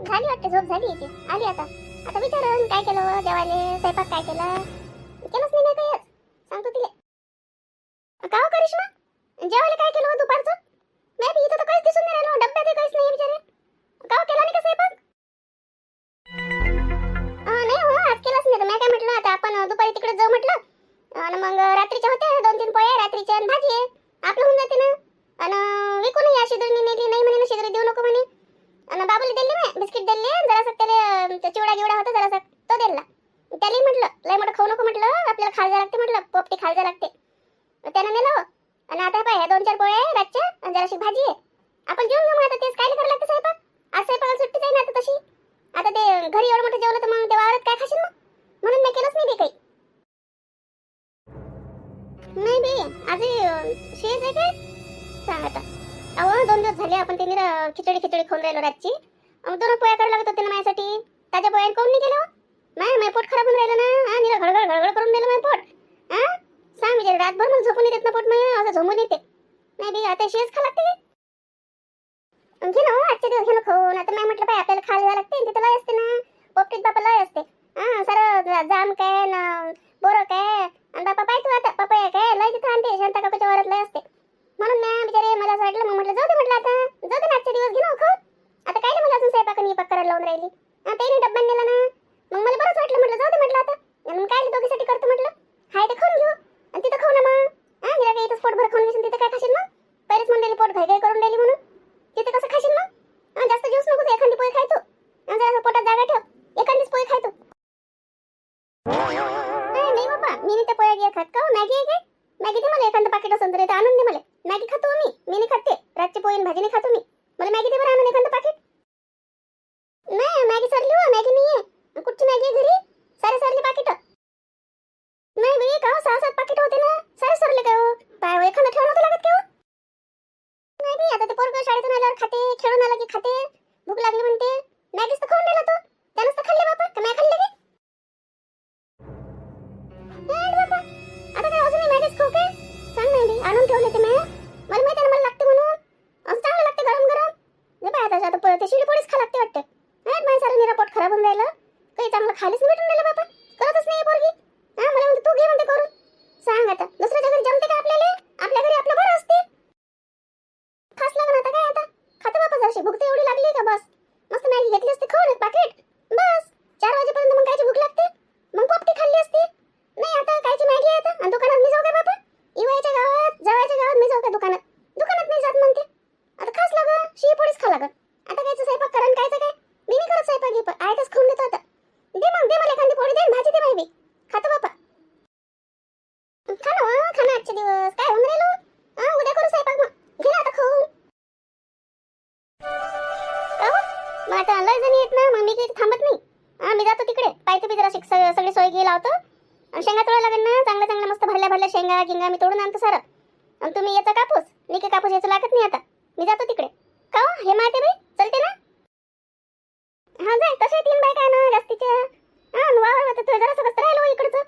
झाली वाटते, झोप झाली याची. आली आता. आता विचारन काय केलं जेवायले, स्वयंपाक काय केला. केलंच नाही ना काहीच. सांगतो तिले. का हो करिश्मा, जेवायला काय केलं दुपारचं? मी बी इथं तर काहीच दिसून नाही राहिलो, डब्यात काहीच नाही बिचारे. का हो, केला नाही का स्वयंपाक? नाही हो, आज केलाच नाही. मी काय म्हटलं, आता आपण दुपारी तिकडे जाऊ म्हटलं. आणि मग रात्रीच्या होते 2-3 पोळ्या रात्रीच्या आणि भाजी आहे. आपलं होऊन जाते ना. आणि विकून या शिदुरी नेली नाही म्हणे ना, शिदुरी देऊ नको म्हणे. आणि बाबूला दिले मी बिस्किट दिले, जरासा त्याला चिवडा गिवडा होता जरासा तो दिला. त्याला म्हटलं लय मोठं खाऊ नको म्हटलं, आपल्याला खायला लागते म्हटलं, पोपटी खायला लागते. त्यानं नेलं. आणि आता पाय 2-4 पोळ्या आहे रातच्या आणि जराशी भाजी आहे. आपण जेवून घेऊ. आता तेच काय करायला लागते स्वयंपाक. आज स्वयंपाकाला सुट्टीच आहे ना आता तशी. आता ते घरी एवढं मोठं जेवलं तर मग ते वावरात काय खाशील मग? म्हणून मी केलंच नाही ते काही. नाही बे आज शेज आहे काय सांग आता. अहो 2 दिवस झाले आपण ते निरा खिचडी खाऊन राहिलो रातची. 2 पोळ्या करायला लागत होते ना माझ्यासाठी. ताज्या पोळ्या काऊन नाही केलं? माझं पोट खराब होऊन राहिलं ना. हा निरा घडघड करून दिलं माझं पोट. हा सांग म्हणजे रातभर मग झोपून येत ना पोट, मग असं झोपून येते. नाही बे आता शेज खा लागते. घे ना आजच्या दिवस घे ना खाऊन. आता मी म्हटलं पाय आपल्याला खायला लागते, तिथं लय असते ना. पोपटीत बापा लय असते. हा सारं जाम काय ना बोरं काय आणि बापा पाय तू आता पपया काय लय तिथं आणते. शांता काकूच्या वरात लय असते. म्हणून मी बिचारे मला असं वाटलं, मग म्हटलं जाऊ दे म्हटलं, आता जाऊ दे ना आजच्या दिवस घे ना खाऊन. आता काय मला अजून स्वयंपाक आणि करायला लावून राहिली. त्याने डब्बा नेला ना. मग मला बरंच वाटलं, म्हटलं जाऊ दे म्हटलं आता. मग काय दोघीसाठी करतो म्हटलं. हाय ते खाऊन घेऊ आणि तिथं खाऊ ना मग. हा निरा काही इथंच पोटभर खाऊन घेशील, तिथं काय खाशील मग? पहिलेच म्हणलेली पोट घाई करून राहिली म्हणून. तिथे कसं खाशील मग? जास्त ज्यूस नको, एखादी पोळी खायचो. जरा पोटात जागा ठेव, एखादीच पोळी खायचो. नाही बाबा, मी नाही त्या पोळ्या घ्या खात. का मॅगी आहे काय? मॅगी दे मला, एखादं पाकिट असेल तर आणून दे मला. मॅगी खातो मी नाही खाते. रातची पोळी आणि भाजी नाही खातो मी. मला मॅगी दे बरं आणून एखादं पाकिट. नाही मॅगी सरली हो, मॅगी नाही आहे. कुठची मॅगी आहे घरी? सारे सरले पाकिट. नाही बाई का 6-7 पाकिट होते ना. सारे सरले काय हो? पाय एखादं ठेवणं नव्हतं लागत का हो? नाही बाई आता ते पोरगं शाळेतून आल्यावर खाते, खेळून आला की खाते. भूक लागली म्हणते. मॅगीच तर खाऊन नेला तो. त्यानंच तर खाल्ले बापा. का मॅ खाल्ले की? बापा आता काय अजून मॅगीच खाऊ काय? सांग नाही बाई, आणून ठेवले ते मॅ. मला माहिती आहे मला लागते म्हणून. असं चांगलं लागते गरम गरम. जे पाय आता ते शिळी पोळीच खा लागते वाटते. नाही माझं सारं निरा पोट खराब होऊन राहिलं. काही चांगलं खालीच नाही भेटून राहिलं बापा. करतच नाही पोरगी. हा मला म्हणते तू घे म्हणते करून. सांग आता दुसऱ्याच्या घरी जमते का आपल्याला? आपल्या घरी आपलं बरं असते. खास लागण आता काय आता. खातं बापा जराशी. भूक तर एवढी लागली का बस. मस्त मॅगी घेतली असते खाऊन एक पाकिट. बस 4 वाजेपर्यंत मग कायची भूक लागते. मग पोपटी खाल्ली असती. नाही आता कायची मॅगी आहे आता. आणि दुकानात मी जाऊ काय बापा? जवळच्या गावात मी जाऊ काय दुकानात? दुकानात नाही जात म्हणते. आता खास लागन शिळी पोळीच खा लागन. आता कायचं स्वयंपाक करा आणि कायचं काय? मी नाही करत स्वयंपाक गिपाक. आयतच खाऊन घेतो आता. दे मला एखादी पोळी दे, भाजी दे बाई. खातो बापा. खा ना खा ना आजचे दिवस. काय होऊन राहिलो? उद्या करू स्वयंपाक मग. घे ना आता खाऊन. का हो? मग आता लय जणी येत ना, मग मी काही थांबत नाही. मी जातो तिकडे. पाहतो बी जरा सगळी सोय घे लावतो. शेंगा तोडा लागेल ना. चांगल्या मस्त भरल्या शेंगा गिंगा मी तोडून आणतो सारं. आणि तुम्ही याचा कापूस निके कापूस याचं लागत नाही आता. मी जातो तिकडे. का हो हे माहिती बाई चलते ना. हा जाय तसे 3 बाय काय ना जास्तीच्या. वावर होतं तुझं जरा सगळं राहिलं इकडचं.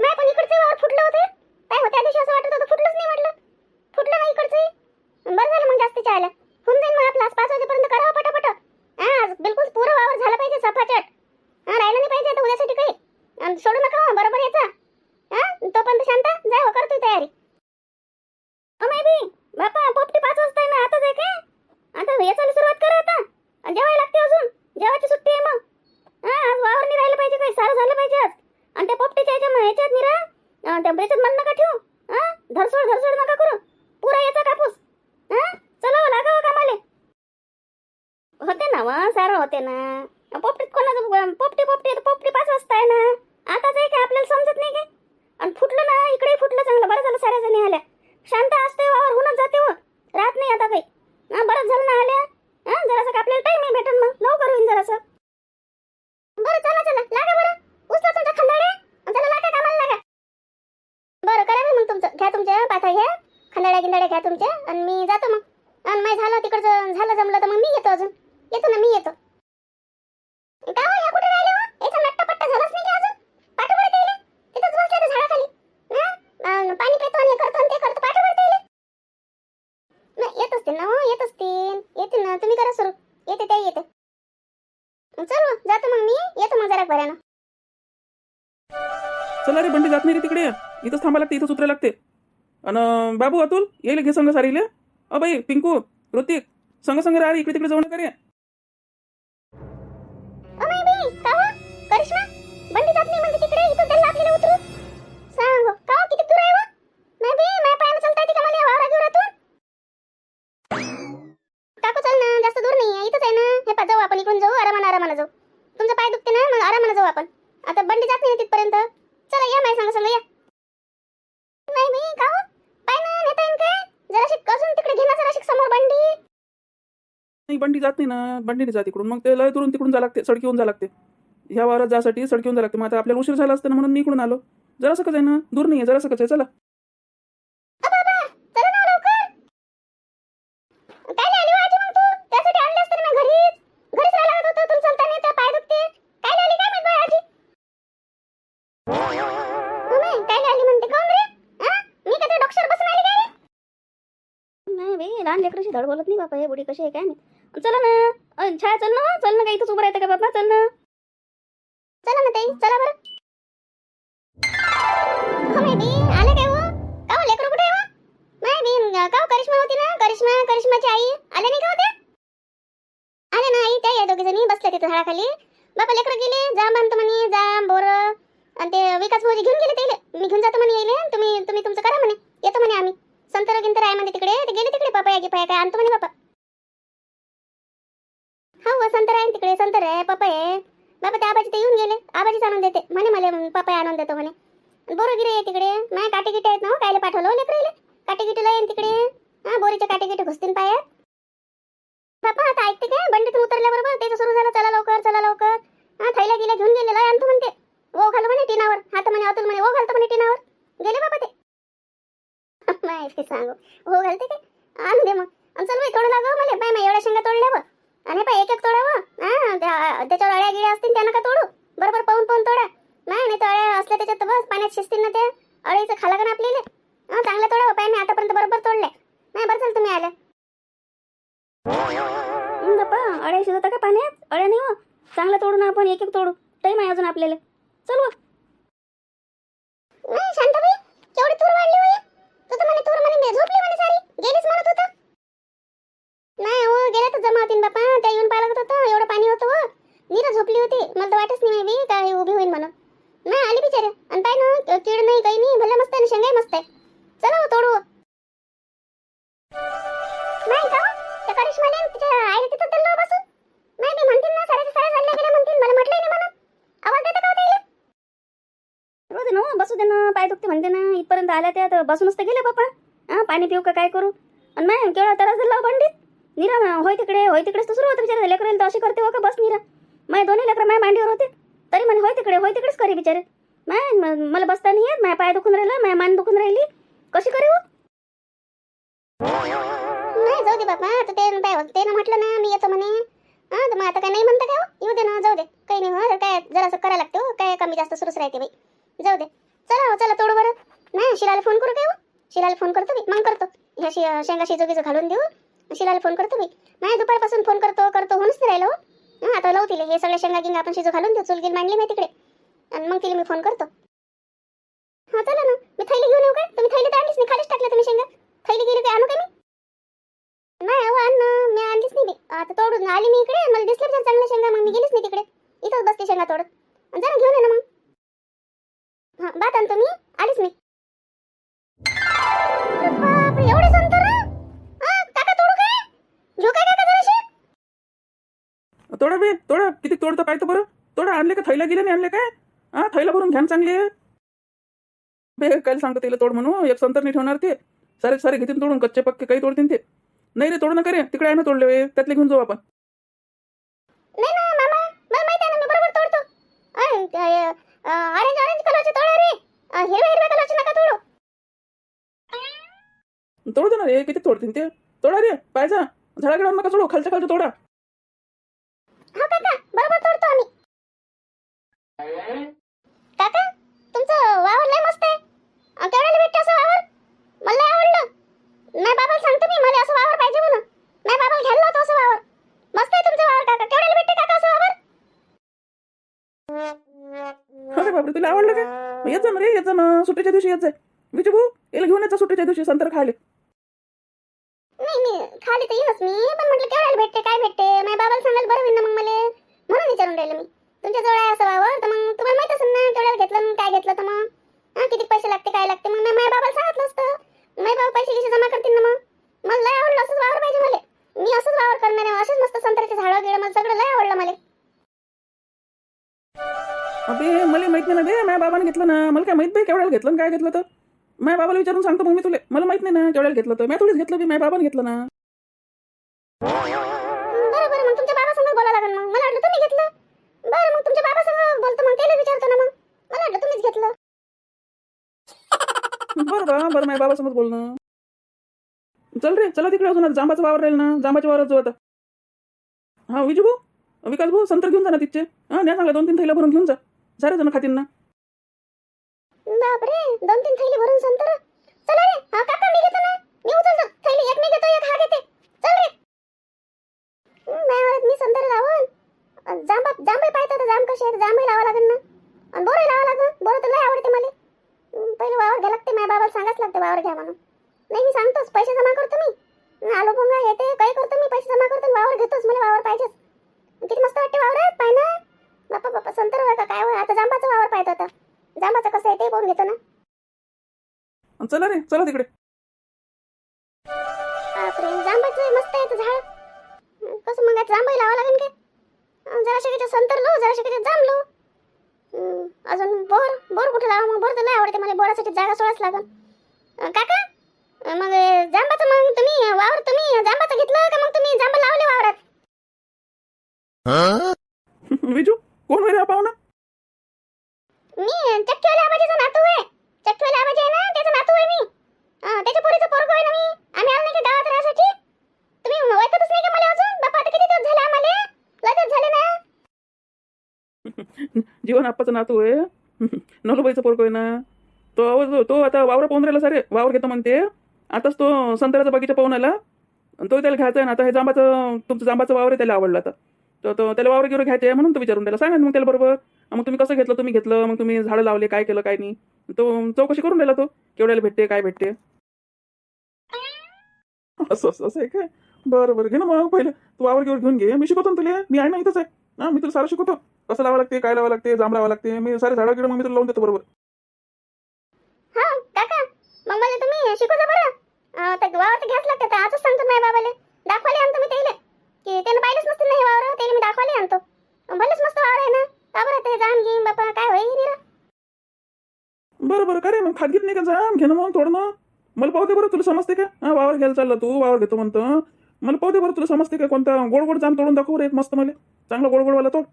माय पण इकडचं वावर फुटलं होतं. काय होतं त्या दिवशी असं वाटत होतं फुटलंच नाही म्हटलं. फुटलं नाही इकडचं. बरं झालं मग जास्तीच्या आल्या. होऊन जाईल मग आपला 5 वाजेपर्यंत करावं पटापट. आज बिलकुल पुरं वावर झालं पाहिजे सफाचट. राहिलं नाही पाहिजे आता उद्यासाठी काही. सोडू नका बरोबर याचा. तोपर्यंत शांता जाय करतोय तयारी. नाही बी बापा पोपटी 5 वाजता आहे ना. आताच आहे काय? आता याचाला सुरुवात करा आता. जेवायला लागते अजून. जेवायची सुट्टी आहे मग. आज वावर नाही राहिलं पाहिजे काही. सारं झालं पाहिजे आज. आणि त्या पोपटीच्या ह्याच्यात निरा त्या ब्रेचत मन नका ठेवू. धरसोड नका करू. पुरा याचा कापूस. चला लागावं कामाले. होते ना व सारं होते ना. पोपटीत कोणाचं पोपटी 5 वाजता आहे ना. आताच आहे काय आपल्याला समजत नाही काय? आणि फुटलं ना इकडे फुटलं चांगलं. बरं झालं साऱ्या जणी आल्या. शांत असते वावर होऊनच जाते व. राहत नाही आता काही. बरंच झालं ना आल्या. जरासं आपल्याला टाइम भेटन मग लवकर होईन जरासं. बरं चला लागा बरं. उचला तुमच्या खंडाड्या. चला लागा कामाला लागा. बरं करा मग तुमचं. घ्या तुमच्या पाथा घ्या. खंडाड्या गिंडाड्या घ्या तुमच्या. आणि मी जातो मग. आणि माय झालं तिकडचं झालं जमलं तर मग मी येतो अजून. येतो ना मी येतो. का हो या कुठे राहिले हो? याचा नट्टापट्टा झालाच नाही का अजून? पाठवून द्यायला. तिथंच बसले तर झाडाखाली. पाणी पितो आणि हे करतो आणि ते करतो. पाठवून द्यायला. नाही येत असतील ना हो येत असतील. येते ना तुम्ही करा सुरू. येते त्या येते. चल मग जातो, मग मी येतो मग जरा भरानं. चला रे बंडी, जात नाही रे तिकडे, इथंच थांबा लागते, इथंच उतरायला लागते. आणि बाबू अतुल येईल घे संग सारीले. बाई पिंकू ऋतिक संग संग राहा, इकडे तिकडे जाऊ नका रे. माय बी का हो? करिश्मा बंडी जात नाही म्हणते तिकडे, इथं त्याला आपल्याला उतरू. सांग का हो, किती दूर आहे व? माय बी माय पायानं चालता येते का मला या वावरा घेऊरातून? काकू चल ना, जास्त दूर नाही आहे, इथंच आहे ना. हे पा जाऊ आपण, इकडून जाऊ, आरामानं जाऊ. तुमचा पाय दुखते ना, मग आरामानं जाऊ आपण. आता बंडी जात नाही तिथपर्यंत. चला या माय सांग या. नाही मी का हो? पाय ना नेता येईन काय? जराशी अजून तिकडे घेणार, जराशी समोर बंडी. नाही बंडी जात नाही ना, बंडी नाही जात इकडून, मग ते लय दुरून तिकडून जा लागते, सडकीहून जा लागते. ह्या वावरात जासाठी सडकीहून जा लागते. मग आता आपल्याला उशीर झाला असतं ना, म्हणून मी इकडून आलो. जरासं कसं आहे ना, दूर नाही आहे, जरासं कसं आहे. चला चला ना लवकर. काय आली आजी मग तू? त्यासाठी आणले असते ना घरीच. घरीच राहिला होता, तुला चालता नाही, त्या पाय दुखते. काय आली काय माहित बाई आजी? मम्मी काय आली म्हणते कोण रे? हां मी का त्या डॉक्टर बसून आली काय रे? नाही बाई, लहान लेकराशी धड बोलत नाही बापा, हे बुडी कशी आहे काय नाही. चला ना, छाया चल ना, चल ना, काही इथंच उभं राहतं का बाबा, चल ना. चला ना ताई, चला बरं. हो माय बी आले काय हो? का हो लेकरू कुठे आहे हो? माय बी का हो, करिश्मा होती ना, करिश्माची आई आले नाही का होत्या? आले ना आई, त्या दोघी जणी बसल्या तिथे झाडाखाली. बापा लेकरं गेले, जाम बांधतो म्हणे, जाम बोर. आणि ते विकास भाऊजी घेऊन गेले त्याला. मी घेऊन जातो म्हणे येईल, तुम्ही तुमचं करा म्हणे, येतो म्हणे आम्ही. संतर गिंतर आहे म्हणजे तिकडे, ते गेले तिकडे. पपया काय आणतो म्हणे बापा. हो संतर आहे तिकडे, संतर आहे, पपया आहे बापा. त्या आबाजी ते येऊन गेले, आबाजीच आणून देते म्हणे, मला पपया आणून देतो म्हणे. बोरगिरी आहे तिकडे, नाही काटे गिटे आहेत ना, कायले पाठवलं लेकरायले. काटे गिटेला येईन तिकडे. हा बोरीचे काटे गिटे घुसतील पायात. बापा आता ऐकते काय, बंडीतून उतरल्याबरोबर त्याचं सुरू झालं, चला लवकर चला लवकर. हा थैल्या गेल्या घेऊन गेलेला आहे, आणतो म्हणते. ओ घालू म्हणे टिनावर, हात म्हणे अतुल म्हणे, ओ घालतो म्हणे टिनावर. गेले बाबा ते. नाही सांगू हो घालते काय, आणू दे मग. चल बाई थोडं लागव मला, बाय मग एवढ्या शेंगा तोडल्यावर. आणि पाय एक एक तोडावं. हा त्याच्यावर अळ्या गिळ्या असतील त्या नका तोडू, बरोबर पाहून तोडा. नाही तर अळ्या असल्या त्याच्यात तर बस पाण्यात शिजतील ना, त्या अळीचं खाला का ना आपल्याला. हा चांगलं तोडावं, पाय मी आतापर्यंत बरोबर तोडले. नाही बरं चल तुम्ही आल्या. बाप्पा अळ्या शिजवता का पाण्यात? अळ्या नाही हो, चांगलं तोडू ना आपण, एक एक तोडू. टाईम आहे अजून आपल्याला, चल व. नाही शांताबाई केवढी तूर वाढली होय? तू तर म्हणे तूर म्हणे झोपली म्हणे सारी, गेलीच म्हणत होता. नाही हो गेल्या तर जमा होतीन बापा, त्या येऊन पाहिलं होतं, एवढं पाणी होतं हो. नीरा झोपली होती, मला तर वाटच नाही मी काय उभी होईल म्हणून. नाही आली बिचारे. आणि पाय ना कीड नाही काही नाही, भलं मस्त आहे, शेंगाही मस्त आहे. चला हो तोडू. नाही का त्या करिश्माने तिच्या आईला तिथं दिलं बसून. नाही मी म्हणतील ना सारे चालले गेले म्हणतील, मला म्हटलंय नाही म्हणून. आवाज देता का होता येईल? रोज ना बसू दे ना, पाय दुखते म्हणते ना, इथपर्यंत आल्या त्या तर बसूनच तर गेले बापा. हा पाणी पिऊ का काय करू? आणि नाही केवढा त्रास झाला बंडीत. नीरा होय तिकडेच तर सुरू होतं बिचारे, लेकराला तर अशी करते हो का बस नीरा. माझे दोन्ही लेकरं माझ्या मांडीवर होते, तरी म्हणे होय तिकडेच करे बिचारे. नाही मला बसता नाही येत, माझ्या पाय दुखून राहिला, माझ्या मान दुखून राहिली, कशी करे हो? नाही जाऊ दे बापा, आता ते ना म्हटलं ना मी येतो म्हणे. हा तर मग आता काय नाही म्हणता काय हो, येऊ दे ना, जाऊ दे, काही नाही हो, काय जरासं करायला लागतं हो, काय कमी जास्त सुरूच राहते बाई. जाऊ दे, चला हो चला तोडू बरं. नाही शिलाला फोन करू काय हो? शिलाला फोन करतो मी, मग करतो. ह्या शेंगा शिजोगीचं घालून देऊ, शिलाला फोन करतो मी. नाही दुपारपासून फोन करतो होऊनच नाही राहिलो. हा आता लावतील हे सगळ्या शेंगा गिंगा आपण शिजू घालून देऊ, चुलगील मांडली मी तिकडे, आणि मग तिला मी फोन करतो. हा चला ना, मी थैली घेऊन येऊ काय? तुम्ही थैली तर आणलीच नाही, खालीच टाकलं तुम्ही शेंगा. थैली गेली काय आणू काय मी? नाही अहो अन्न मी आणलीच नाही. आता तोडून आली मी इकडे, मला दिसले तर चांगल्या शेंगा, मग मी गेलीच नाही तिकडे, इथंच बसते शेंगा तोडत. जरा घेऊन ये ना मग. हा बात आणतो मी, आलीच मी. बापरे एवढे संतर? काका तोडू काय? घेऊ काय काका जराशी? तोडा बे तोडा, किती तोडतं पाहतो बरं. तोडा, आणले का थैला गेले नाही आणले काय? हा थैला भरून घ्या चांगले बे. काय सांगतो त्याला तोड म्हणून, एक संतर नाही ठेवणार ते. सारे घेतील तोडून, कच्चे पक्के काही तोडतील ते. नाही रे तोडू नका रे, तिकडे आहे ना तोडले, त्यातले घेऊन जाऊ आपण. नाही ना मामा, मला माहिती आहे ना, मी बरोबर तोडतो. ऑरेंज कलरचे तोडा रे, हिरव्या कलरचे नका तोडू. तोडू दे ना रे, किती तोडतील ते. तोडा रे पाहिजे, झाडागिडावर नका तोडू, खालच्या तोडा. हो काका बरोबर तोडतो आम्ही. काका तुमचं वावर लय मस्त आहे, केवढ्याला भेटतं असं वावर? मला लय आवडलं. नाही बाबाला सांगतो मी, मला असं वावर पाहिजे म्हणून. नाही बाबाला घ्यायला होतं असं वावर. मस्त आहे तुमचं वावर काका, केवढ्याला भेटते काका असं वावर? अरे बापरे, तुला आवडलं का? मग येत जा ना रे, येत जा ना, सुट्टीच्या दिवशी येत जाय. विजू भाऊ, याला घेऊन येत जा सुट्टीच्या दिवशी संत्र खायले. नाही मी खाली तर येईनच मी, पण म्हटलं केवढ्याला भेटते काय भेटते माझ्या बाबाला सांगायला बरं होईल ना मग मला, म्हणून विचारून राहिले मी. तुमच्या जवळ आहे असं वावर तर मग तुम्हाला माहित असेल ना केवढ्याला घेतलं आणि काय घेतलं तर मग किती पैसे लागते काय लागते. मग मी माझ्या बाबाला सांगितलं असतं, माझे बाबा पैसे कसे जमा करतील ना. मग मला लय आवडलं असंच वावर पाहिजे मला. मी असंच वावर करणार आहे, असेच मस्त संत्र्याचे झाडं गिडं मला सगळं लय आवडलं मला. अबे मला माहित नाही ना बे, माझ्या बाबाने घेतलं ना. मला काय माहित बे केवढ्याला घेतलं आणि काय घेतलं तर. माझ्या बाबाला विचारून सांगतो मग मी तुला. मला माहित नाही ना केवढ्याला घेतलं तर. मी थोडीच घेतलं बी, माझ्या बाबाने घेतलं ना. बरं बरं, मग तुमच्या बाबा संग बोला लागेल. मग मला वाटलं तुम्ही घेतलं. बरं मग तुमच्या बाबा संग बोलतो, मग त्याला विचारतो ना. मग मला वाटलं तुम्हीच घेतलं. बरं बरं, माझ्या बाबासमोर बोलणं. चल रे, चला तिकडे. अजून आता जांबाचं वावर राहील ना, जांबाच्या वावरात जाऊ आता. हा विजू भाऊ, विकास भाऊ, संत्र घेऊन जा ना तिथचे. हा न्या चांगला 2-3 थैल्या भरून घेऊन जा. सारे जण खातील ना. बापरे, 2-3 थैली भरून संत्र. चला रे, हा काका मी घेतो ना. मी उचलतो थैली, एक मी घेतो एक हा घेते. चल रे. मी संत्र लावून जांभई पाहतो तर जांब कशी आहे. जांभई लावा लागेल ना, आणि बोरही लावा लागेल. बोर तर लय आवडते मला. पहिले वावर घ्या लागते, माझ्या बाबाला सांगाच लागते वावर घ्या म्हणून. नाही मी सांगतोच, पैसे जमा करतो मी. आलू भोंगा हे ते काही करतो मी, पैसे जमा करतो वावर घेतोच. मला वावर पाहिजेच. किती मस्त वाटते वावरात, पाय ना. बापा बापा, संत्र का काय होय. आता जांबाचं वावर पाहतो. आता जांबाचं कसं आहे ते पाहून घेतो ना. चला रे, चला तिकडे. बापरे, जांबाचं मस्त आहे ते झाड. कसं मग आता जांभई लावा लागेल काय. जरा शिकायचं संतर लो, जरा शिकायचं जांब लो. अजून बोर कुठे लावा. मग बोर तर लय आवडते मला. बोरासाठी जागा सोडाच लागेल. काका मग जांबाचं, मग तुम्ही वावर तुम्ही जांबाचं घेतलं का मग तुम्ही जांब लावले वावरात. विजू कोण वेळ पाहुणा? मी चक्कीवाल्या आबाजीचा नातू आहे. चक्कीवाल्या आबाजी आहे ना, त्याचा नातू आहे मी. त्याच्या पोरीचं पोरगं आहे ना मी. आम्ही आलो नाही का गावात राहण्यासाठी. तुम्ही ओळखतच नाही का मला अजून. बापा आता किती दिवस झाले आम्हाला, लय दिवस झाले ना. जीवन आप्पाचं नातू आहे. नलूबाईचं पोरगं आहे ना. तो आता वावर पाहून राहिला. सारे वावर घेतो म्हणते. आताच तो संत्र्याचा बगीचा पाहून आला. तो त्याला घ्यायचा आहे ना. आता हे जांबाचं, तुमचं जांबाचं वावर आहे, त्याला आवडलं. आता तो त्याला वावर घेऊन घ्यायचे म्हणून तो विचारून त्याला सांगा मग त्याला बरोबर. मग तुम्ही कसं घेतलं, तुम्ही घेतलं, मग तुम्ही झाडं लावले, काय केलं काय नाही. तो चौकशी करून राहिला. तो केवढ्याला भेटते काय भेटते. असं असं असं आहे काय. बरं बरं, घे ना मग. पहिले तू वावर घेऊन घे. मी शिकवतो ना तुला. मी आहे ना इथंच आहे. हा मी तुला सारं शिकवतो. कसं लावा लागते, काय लावा लागते, जांब लावा लागते. मी सारे झाडं गिडं मग मी तुला लावून देतो बरोबर. हा काका, मग मला तुम्ही शिकवता बरं. वावर घ्यायच लागतं. आजच सांगतो माझ्या बाबाला. दाखवायला आणतो मी त्याला, की त्यानं पाहिलंच नसतील ना हे वावर. त्याला मी दाखवायला आणतो. भलेच मस्त वावर आहे ना. का बरं ते जाम घेईन बापा, काय होईल. बरं बरं, काय रे मग खात घेत नाही का जाम घेणं मग थोडं ना. मला पाहू दे बरं, तुला समजते का. हा वावर घ्यायला चालला तू, वावर घेतो म्हणतो. मला पाहू दे बरं, तुला समजते का. कोणता गोड गोड जाम तोडून दाखव रे एक मस्त मला. चांगला गोड गोडवाला तोड.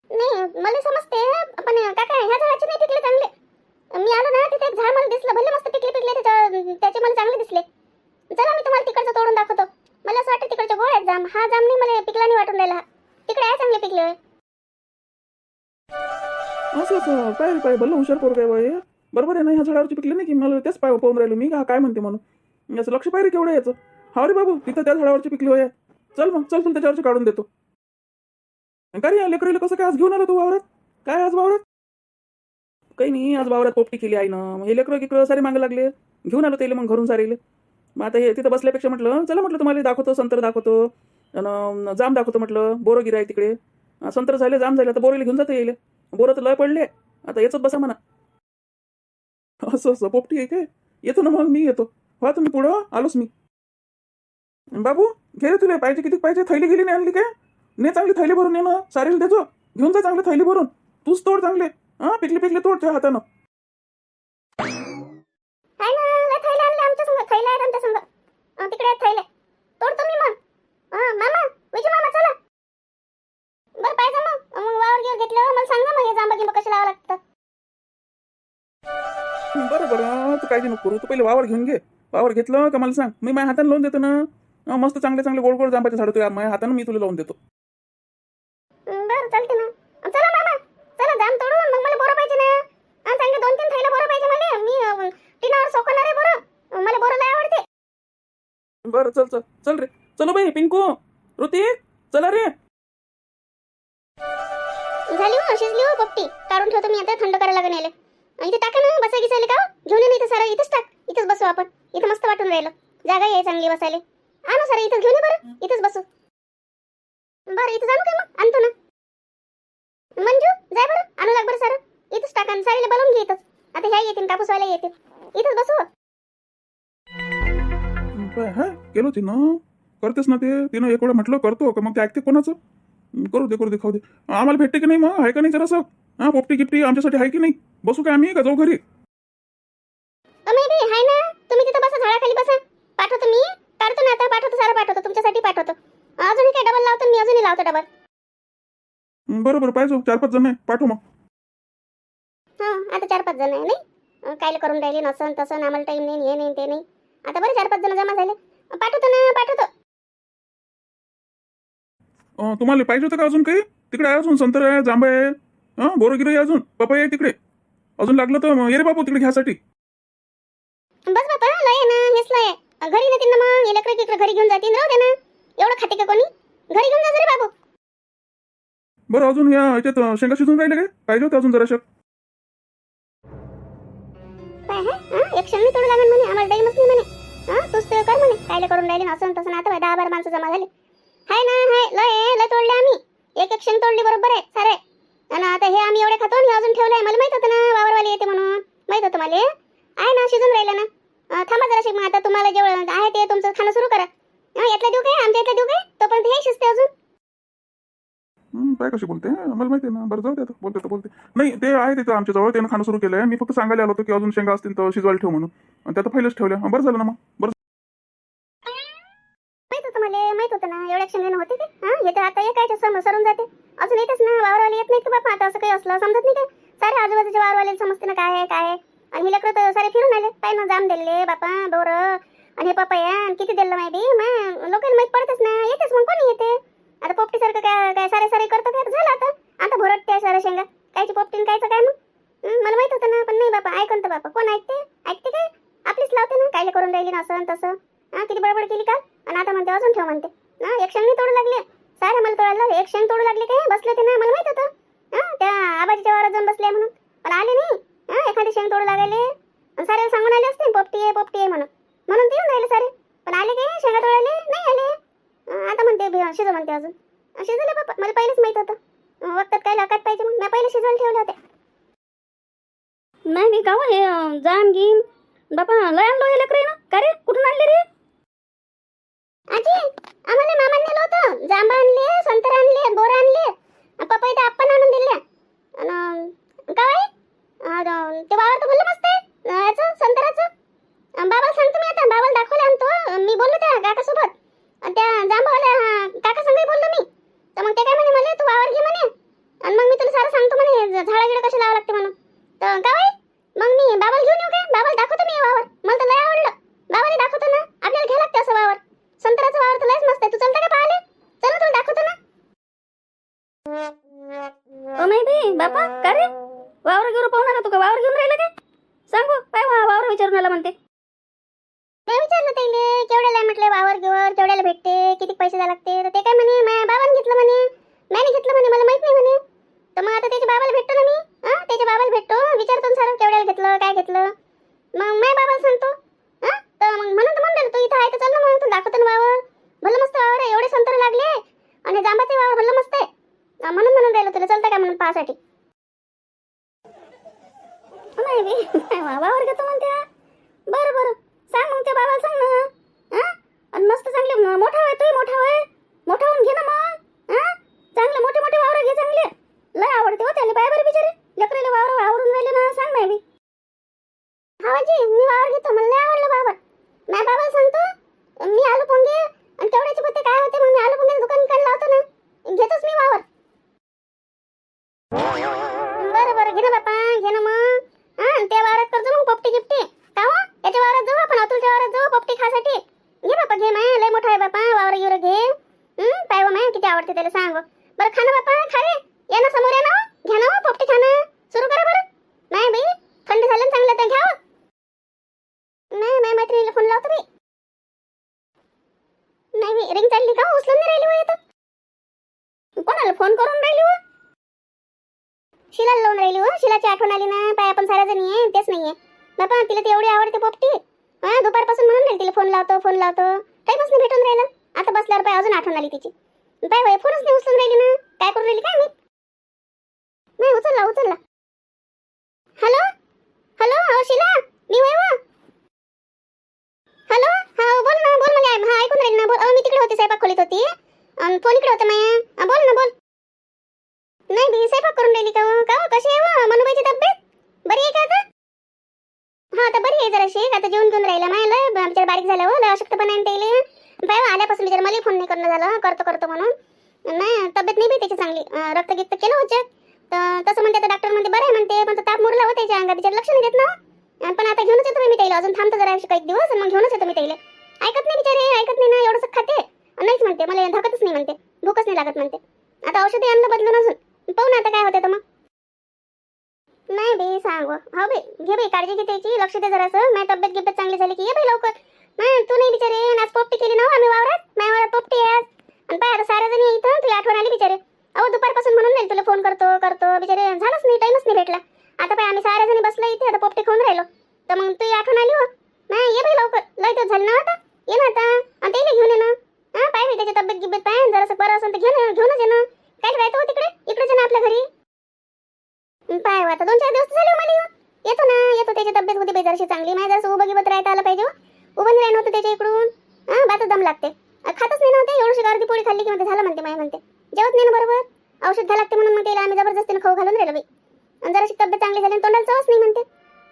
नाही मला समजते, पण काका ह्या झाडाचे नाही पिकले चांगले. मी आलो ना तिथे एक झाड मला दिसलं, भले मस्त पिकले त्याचे मला चांगले दिसले. चला मी तुम्हाला तिकडचं तोडून दाखवतो. मला असं वाटतं तिकडचे गोड आहेत जाम. हा जाम नाही मला पिकला नाही वाटून राहिला. तिकडे आहे चांगले पिकले. असं असं पाय भलं हुशार पोरग आहे बाई. बरोबर आहे ना. ह्या झाडावरची पिकले नाही की मला तेच पाहून राहिलो मी. हा काय म्हणते म्हणून. याचं लक्ष पाहिजे केवढं याचं. हा रे बाबू, तिथं त्या झाडावरची पिकली होय. चल मग, चल तुला त्याच्यावरची काढून देतो. का रे लेकरीला कसं काय आज घेऊन आला तू वावरात. काय आज वावरात काही नाही. आज वावरात पोपटी केली आहे ना. हे लेकरं गिकरं सारे मागे लागले. घेऊन आलो त्याला मग घरून सारेले. मग आता हे तिथं बसल्यापेक्षा म्हटलं चला, म्हटलं तुम्हाला दाखवतो, संतर दाखवतो, जाम दाखवतो म्हटलं. बोरं गिरा आहे तिकडे. संतर झाले, जाम झाले. आता बोरीला घेऊन जातो येईल. बोरं तर लय पडले. आता याच बसा म्हणा. असं असं पोपटी आहे काय. येतो ना मग मी येतो. हा तुम्ही पुढं आलोच मी. बाबू घे रे, तुला पाहिजे किती पाहिजे. थैली गेली नाही आणली काय. ने चांगली थैली भरून ये ना. सारेल देतो. घेऊन जा चांगली थैली भरून. तूच तोड चांगले. हा पिकले तोड त्या हातानं. आहे ना, लय थैले आणले आमच्या संग. थैले आहेत आमच्या संग. तिकडे आहेत थैले. तोडतो मी मग. मामा, विजू मामा चला. बरं पाहिजे मग वावर घेतल्यावर मला सांगा मग हे जांबा गिंबा कसे लावा लागतं. बरं बरं, तू काळजी नको करू. तू पहिले वावर घेऊन घे. वावर घेतलं का मला सांग. मी माझ्या हाताने लावून देतो ना. मस्त चांगले चांगले गोड गोड जांबाचे झाड तू माझ्या हाताने मी तुला लावून देतो. बरं चालते ना. चला मामा, चला जाम तोडून. मग मला बोरं पाहिजे ना. चांगले 2-3 थैले बोरं पाहिजे मला. मी टिनावर सोकणार आहे बोरं. मला बोरं लय आवडते. बरं चल चल चल रे. चलो बाई पिंकू, ऋतिक चला रे. झाले झाली हो, शिजली हो पोपटी. काढून ठेवतो मी आता, थंड करायला लागेल याले. इथे टाका ना, बसा गिसायला का हो? घेऊन ये ना इथं सारं, इथंच टाक. इथंच बसू आपण. इथं मस्त वाटून राहिलं, जागा आहे चांगली बसायला. आणू सारं इथंच घेऊन ये बरं, इथंच बसू. बरं इथं जाणू काय मग, आणतो ना. मंजू जाय बरं, आणू लाग बरं सारं. इथंच टाका आणि सारीला बोलावून घे इथंच. आता ह्या येतील, कापूसवाल्या येतील, इथंच बसू. काय हा केलं तिनं, करतेस ना ते. तिनं एक वेळा म्हटलं करतो का, मग ते ऐकते कोणाचं. करू दे खाऊ दे. आम्हाला भेटते की नाही मग, आहे का नाही जरासं. हा पोपटी गिफ्टी आमच्यासाठी आहे की नाही. बसू काय आम्ही, का जाऊ घरी. मी बी आहे ना, तुम्ही तिथं बसा, झाडाखाली बसा. पाठवतो मी, काढतो ना आता, पाठवतो सारं, पाठवतो तुमच्यासाठी पाठवतो. अजूनही काय डबल लावतो मी, अजूनही लावतो डबल. बरोबर पाहिजे, 4-5 जण आहे, पाठव मग. हा आता 4-5 जण आहे नाही, कायले करून राहिले नसन तसं, आम्हाला टाइम नाही, हे नाही ते नाही. आता बरं 4-5 जण जमा झाले, पाठवतो ना पाठवतो. तुम्हाला पाहिजे होतं का अजून काही. तिकडे आहे अजून संतर आहे, जांब आहे, बोरगिरी आहे, अजून पपई आहे तिकडे. अजून लागलं तर ये रे बापू तिकडे घ्यासाठी. बस बापा लय ना, हेच लय. घरी नेतील ना मग, इलेक्ट्रिक इकडे घरी घेऊन जातील, राहू दे ना. एवढं खाते का कोणी, घरी घेऊन जा रे बाबू. बरं अजून या ह्याच्यात शेंगा शिजून राहिले काय, पाहिजे होते अजून जराशा. काय आहे, एक क्षण तोडू लागेल म्हणे, आम्हाला टाइमच नाही म्हणे. तूच ते कर म्हणे, कायले करून राहिले नसन तसं. आता 10-12 माणसं जमा झाले. हाय ना हाय, लय तोडले आम्ही. एक क्षण तोडली बरोबर आहे सारे. आणि आता हे आम्ही एवढे खातो आणि अजून ठेवलंय. मला माहित होतं ना वावरवाले येते म्हणून, माहित होतं मला. आहे ना, शिजून राहिलं ना. थांबा जराशी, मग आता तुम्हाला जेवढं आहे ते तुमचं खाणं सुरू करा. यातलं देऊ काय, आमच्या इथलं देऊ काय, तोपर्यंत हे शिजते अजून. काय कशी बोलते, आम्हाला माहिती आहे ना. बरं जाऊ दे, आता बोलते नाही. ते आहे तिथं आमच्या जवळ, त्यानं खाणं सुरू केलंय. मी फक्त सांगायला आलो होतो की अजून शेंगा असतील तर शिजवायला ठेव म्हणून, आणि त्यात पहिलेच ठेवल्या. बरं झालं ना मग, बरं. माहित होतं मला, माहित होतं ना एवढ्या क्षण होते ते. हे तर आता एकाच्या सरून जाते. अजून येतेच ना, वावरवाले येत नाहीत का बापा. आता असं काही असलं समजत नाही काय. सारे आजूबाजूच्या वावरवाले समजते ना काय आहे काय आहे. आणि हे लेकरं तर सारे फिरून आले, पाय ना जाम दिले बापा बोर, आणि हे पपया किती दिलं माहिती. मग लोकांना माहित पडतेच ना, येतेच मग कोणी येते. आता पोपटी सारखं काय काय सारे करतो काय, झालं आता भोरटते सारे शेंगा. कायची पोपटीन कायचं काय मग. मला माहित होतं ना, पण नाही बापा ऐकून तर बापा कोण ऐकते काय. आपलीच लावते ना, कायले करून राहिली नसन तसं. किती बडबड केली काल, आणि आता म्हणते अजून ठेव म्हणते. एक शेंग तोडू लागले सारे, मला तोडायला लागले. एक शेंग तोडू लागले काय, बसले ते ना, मला माहित होतं. त्या आबाजीच्या वावरात जाऊन बसले म्हणून, पण आले नाही. एखादी शेंग तोडू लागले, सारे सांगून आले असते पोपटी आहे म्हणून ते येऊन राहिले सारे. पण आले काय शेंगा तोडायले नाही आले. आता म्हणते शिजव म्हणते, अजून शिजवले बापा. मला पहिलेच माहित होतं, वक्तात काय लाकात पाहिजे मग मी पहिले शिजवायला ठेवले होते. नाही मी गाव हे जाम घेईन बापा, लय आणलो हे लेकरं ना. का रे, कुठून आणले रे आजी. आम्हाला मामाने नेलं होतं, जांब आणले, संतर आणले, बोर आणले, पपई तर आपण आणून दिले. काय ते वावर तर भरलं मस्त आहे याचं संतराचं. बाबाला सांगतो मी, आता बाबाला दाखवले आणतो. मी बोललो त्या काकासोबत, त्या जांबवाल्या काका संगही बोललो मी. तर मग ते काय म्हणे मला, तू वावर घे म्हणे, आणि मग मी तुला सारं सांगतो म्हणे झाडा गिडं कसे लावा लागते म्हणून. तर काय मग मी बाबाला घेऊन येऊ काय, बाबाला दाखवतो मी वावर. मला तर लय आवडलं, बाबाला दाखवतो ना. आपल्याला घ्यायला लागते असं वावर. संत्र्याचं वावर तर लयच मस्त आहे. तू चलता का पाहाले, चल ना, तुला दाखवतो ना. ओ नाही बी बापा, का रे वावर घेऊन पाहून आला तू का, वावर घेऊन राहिला काय. सांगू काय वावर विचारून आला म्हणते. नाही विचारलं त्याला केवढ्याला म्हटलं वावर घेवर केवढ्याला भेटते, किती पैसे द्यावे लागते. तर ते काय म्हणे माझ्या बाबाने घेतलं म्हणे, मॅने घेतलं म्हणे, मला माहित नाही म्हणे. तर मग आता त्याच्या बाबाला भेटतो ना मी. त्याच्या बाबाला भेटतो, विचारतो सारं केवढ्याला घेतलं काय घेतलं. मग माझ्या बाबाला सांगतो. तर मग म्हणून तर म्हणलं तू इथं आहे तर चल ना, मग तू दाखवतो ना वावर. भलं मस्त वावर आहे, एवढे संतर लागले, आणि जांबाचे वावर भलं मस्त आहे. म्हणून राहिलो तुला, चलतं का म्हणून पाहासाठी. नाही वावर घेतो म्हणते. बरं सांग मग त्या बाबाला सांग ना. आणि मस्त चांगले मोठा होय, तू मोठा होय, मोठा होऊन घे ना मग. चांगले मोठे वावर घे, चांगले लय आवडते हो त्याला. पाय बरं बिचारे लेकराला वावर आवरून राहिले ना. सांग नाही बी हावाजी, मी वावर घेतो, मला लय आवडलं वावर. माझ्या बाबाला सांगतो मी आलू पोंगे आणि तेवढ्याचे पत्ते काय होते, मग मी आलू पोंगे दुकान लावतो ना, घेतोच मी वावर. बरं घे ना बापा, घे ना मग. त्या वावरात करतो मग पोपटी गिफ्टी का हो. त्याच्या वावरात जाऊ आपण, अतुलच्या वावरात जाऊ पोपटी खासाठी. घे बापा घे, माय लय मोठा आहे बापा वावर गिवर घे. पाय व माय किती आवडते त्याला, सांग. बरं खा ना बापा, खा रे, या ना समोर, या ना, घ्या ना पोपटी खाणं सुरू करा बरं. नाही बाई थंड झालं चांगलं तर घ्यावं. नाही माझ्या मैत्रिणीला फोन लावतो बाई. नाही रिंग चालली का, उचलून नाही राहिली हो. येतं कोणाला फोन करून राहिली हो. शिलाला लावून राहिली हो. शिलाची आठवण आली ना. पाय आपण साऱ्या जणी आहे तेच नाहीये बापा. तिला ते एवढी आवडते पोपटी. हा दुपारपासून म्हणून राहील तिला फोन लावतो फोन लावतो. टाईमच नाही भेटून राहिला. आता बसल्यावर पाय अजून आठवण आली तिची. पाय बाई फोनच नाही उचलून राहिली ना. काय करून राहिली काय मी. नाही उचलला. हॅलो हॅलो हो शिला मी होय हो. हॅलो हा बोल ना बोल. मला हा ऐकून राहील ना बोल. मी तिकडे होते स्वयंपाक खोलीत होती. फोन इकडे होता माया. बोल ना बोल. नाही मी स्वयंपाक करून राहिली का हो? कशी आहे हो मनुबाईची तब्येत? बरी आहे का आता? हा आता बरी आहे जराशी. आता जेवण घेऊन राहिला मायला. बिचार बारीक झाला हो. अशक्तपणा आहे त्याला. पाय आल्यापासून बिचार मला फोन नाही करणं झालं. करतो म्हणून. नाही तब्येत नाही बी त्याची चांगली. रक्तगीत केलं होतं तर तसं म्हणते तर डॉक्टर म्हणते बरं आहे म्हणते. पण ताप मुरला हो त्याच्या अंगात. बिचार लक्ष नाही देत ना. पण आता घेऊनच येतो मी त्याला. अजून थांबतो जरा काही दिवस मग घेऊनच येतो मी त्याला. ऐकत नाही बिचारे. ऐकत नाही ना. एवढंच खाते नाहीच म्हणते. मला धकतच नाही म्हणते. भूकच नाही लागत म्हणते. आता औषधी आणलं बदलून अजून. पाहू ना आता काय होते तर मग. नाही बे सांग हो बे. घे बे काळजी घे त्याची. लक्ष दे जरासं. माझी तब्येत गिब्येत चांगली झाली की ये बे लवकर. नाही तू नाही बिचारे. आज पोपटी केली ना आम्ही वावरात. माझ्या वावरात पोपटी आहे आज. आणि पाय आता साऱ्या जणी इथं तुला आठवण आली बिचारे. अहो दुपारपासून म्हणून राहील तुला फोन करतो बिचारे. झालंच नाही. टाइमच नाही भेटला. आता पाय आम्ही साऱ्या जणी बसलो इथे. आता पोपटी खाऊन राहिलो तर मग तुझी आठवण आली हो. नाही ये बे लवकर. लय दिवस झाले ना आता. ये ना आता. आणि त्याला घेऊन ये ना. हा पाय त्याची तब्येत गिब्येत पाय जरासं बरं असेल तर घेऊनच ये ना. काय राहतो तिकडे. इकडेच ना आपल्या घरी. पाय आता 2-4 दिवस झाले मला येऊन. येतो त्याची तब्येत होती जराशी चांगली. माझ्या जरासं उभं गिबत राहता आलं पाहिजे. उभं नाही राहिलं होतं त्याच्या इकडून. हा बात दम लागते. खातच नाही नव्हते. एवढी अर्धी पोळी खाल्ली की म्हणते झालं म्हणते माय म्हणते. जेवत नाही ना बरोबर. औषध घ्या लागते म्हणून मग त्याला आम्ही जबरदस्तीने खाऊ घालून राहिलो बाई. आणि जराशी तब्येत चांगली झाली तोंडाला चवच नाही म्हणते.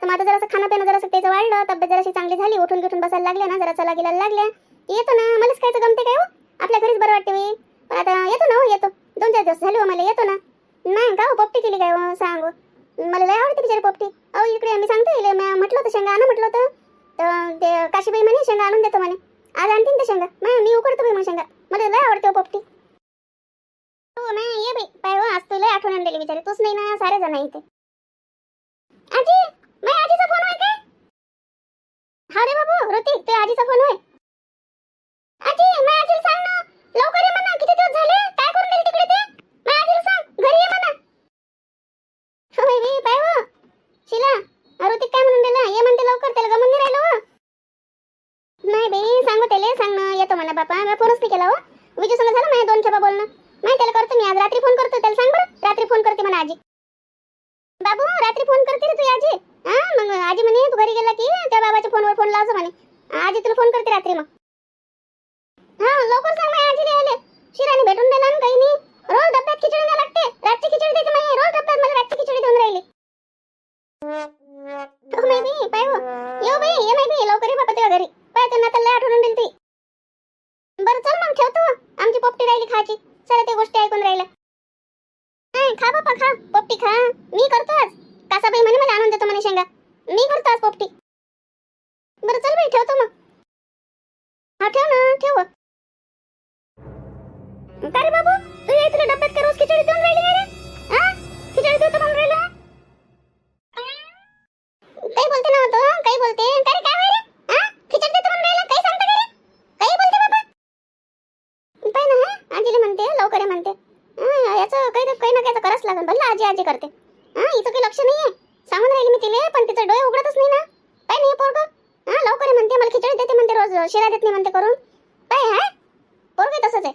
तर माझं जरासं खाणं पिणं जरासं त्याचं वाढलं. तब्येत जराशी चांगली झाली. उठून बसायला लागल्या ना. जरा चला गेला लागल्या. येतो ना. मलाच खायचं गमते काय हो. आपल्या घरीच बरं वाटते बाई. पण आता येतो ना हो. येतो 2-4 दिवस झाले हो मला. येतो ना. नाही का हो पोपटी केली काय हो सांग. मला लय आवडते बिचारी पोपटी. अहो इकडे मी सांगतो येईल. मी म्हटलं होतं शेंगा आणा म्हटलं होतं. तर ते काशीबाई म्हणे शेंगा आणून देतो म्हणे. आज आणतील ते शेंगा. मी उकडतो बाई मग शेंगा. मला लय आवडते हो पोपटी. हो नाही ये बाई. पाय हो आज तुला आठवण आणलेली बिचारी. तूच नाही ना सारे जण इथे. आजी माझ्या आजीचा फोन आहे काय? हा रे बाबू ऋतिक तुझ्या आजीचा फोन आहे. आजी माझ्या आजीला सांग ना लवकर ये म्हणा. किती दिवस झाले. काय करून राहिली तिकडे ते. माझ्या आजीला सांग घरी ये म्हणा. हो बाई पाय हो शिला. ऋतिक काय म्हणून राहिला. ये म्हणते लवकर. त्याला गमून नाही राहिलो हो. नाही बाई सांगू त्याला. सांग ना येतो म्हणा बापा. मी फोनच नाही केला हो. विजू संग झालं माझ्या 2 खेपा बोलणं. नाही त्याला करतो मी आज रात्री फोन करतो. त्याला सांग बरं रात्री फोन करते म्हणा आजी. बाबू रात्री फोन करते रे तुझी आजी. हा मग आजी म्हणे तू घरी गेला की त्या बाबाच्या फोनवर फोन लावतो म्हणे. आजी तुला फोन करते रात्री मग. हा लवकर सांग माझ्या आजीला यायले. शिराने भेटून राहिला ना काही नाही. रोज डब्यात खिचडी द्यायला लागते. रातची खिचडी देते माई. रोज डब्यात मला रातची खिचडी देऊन राहिली. हो माई बी पाय हो. येऊ बाई ये माई बी लवकर ये बाबा तुझ्या घरी. पाय त्यांना आता लय आठवण दिली ती. बरं चल मग ठेवतो. आमची पोपटी राहिली खायची. चला ते गोष्टी ऐकून राहिल्या. नाही खा बापा खा. पोपटी खा. मी करतो आज. कासाबाई म्हणे मला आणून देतो म्हणे शेंगा. मी करतो आज पोपटी. बरं चल बाई ठेवतो मग. हा ठेव ना ठेव. का रे बाबू तू ये तुला डब्यात काय रोज खिचडी देऊन राहिली रे. हा खिचडी देतो म्हणून राहिलो. काही बोलते ना तो. काही बोलते. काय काय रे. हा खिचडी देतो म्हणून राहिला. काही सांगता का रे. काही बोलते बाबा. पाय ना हा आजीला म्हणते लवकर ये म्हणते. याचं काही ना काही करावंच लागेल. भल्ला आजी करते. हा हिचं काही लक्ष नाहीये. सांगून राहिली मी तिले पण तिचं डोळे उघडतच नाही ना. पाय नाही पोरग. हा लवकर ये म्हणते. मला खिचडी देते म्हणते रोज. शिरा देत नाही म्हणते करून. पाय हा पोरग तसंच आहे.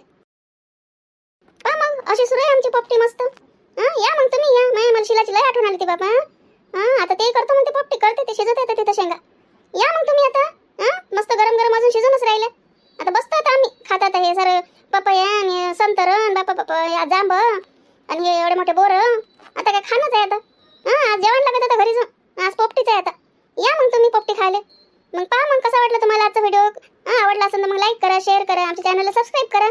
पा मग अशी सुरू आहे आमची पोपटी मस्त. हा या मग तुम्ही या. मला शिलाची लय आठवण आली ती बाबा. हा आता ते करतो म्हणते पोपटी करते ते शिजत येते तिथं शेंगा. या मग तुम्ही आता. हा मस्त गरम गरम अजून शिजूनच राहिले. आता बसतो आता आम्ही खातात हे सारं पपया आणि संतरण बापा या जांब आणि हे एवढे मोठे बोर. आता काय खाणंच आहे आता. हा आज जेवण लागत आता घरी जाऊन. आज पोपटीच आहे आता. या मग तुम्ही पोपटी खायला. मग पहा मग कसा वाटला तुम्हाला आजचा व्हिडिओ. आवडला असेल तर मग लाईक करा शेअर करा. आमच्या चॅनलला सबस्क्राईब करा.